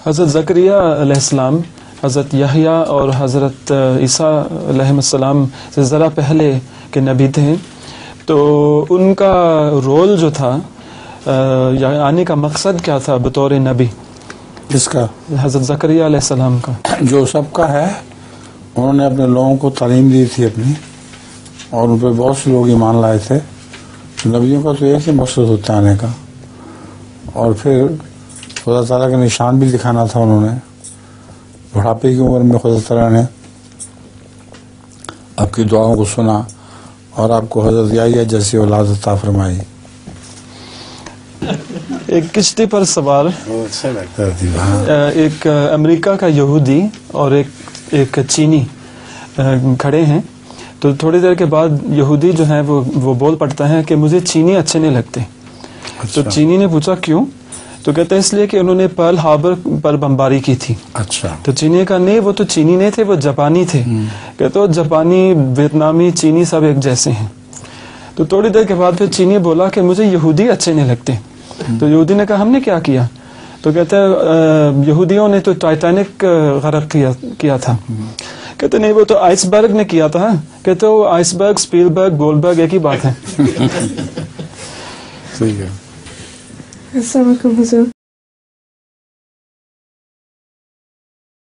حضرت زکریا علیہ السلام حضرت یحییٰ اور حضرت عیسیٰ علیہ السلام سے ذرا پہلے کے نبی تھے، تو ان کا رول جو تھا آنے کا مقصد کیا تھا بطور نبی؟ کس کا؟ حضرت زکریا علیہ السلام کا. جو سب کا ہے، انہوں نے اپنے لوگوں کو تعلیم دی تھی اپنی، اور ان پہ بہت سے لوگ ایمان لائے تھے. نبیوں کا تو ایک ہی مقصد ہوتا ہے آنے کا، اور پھر خدا تعالیٰ کا نشان بھی دکھانا تھا. انہوں نے بڑھاپے کی عمر میں خدا تعالیٰ نے آپ کی دعاؤں کو سنا اور آپ کو حضرت یحییٰ جیسی اولاد عطا فرمائی. ایک کشتی پر سوار ایک امریکہ کا یہودی اور ایک چینی کھڑے ہیں، تو تھوڑی دیر کے بعد یہودی جو ہے وہ بول پڑتا ہے کہ مجھے چینی اچھے نہیں لگتے. تو چینی نے پوچھا کیوں؟ تو کہتے ہیں اس لیے کہ انہوں نے پرل ہاربر پر بمباری کی تھی. اچھا. تو چینی کا نہیں، وہ تو چینی نہیں تھے، وہ جاپانی تھے. کہتے ہو جاپانی، ویتنامی، چینی سب ایک جیسے ہیں. تو تھوڑی دیر کے بعد پھر چینی بولا کہ مجھے یہودی اچھے نہیں لگتے. تو یہودی نے کہا ہم نے کیا کیا؟ تو کہتے ہیں یہودیوں نے تو ٹائٹینک غرق کیا تھا. کہتے نہیں، وہ تو آئس برگ نے کیا تھا. کہتے ہو آئس برگ، اسپیل برگ، گولڈ برگ ایک ہی بات ہے. ٹھیک ہے. السلام علیکم حضور.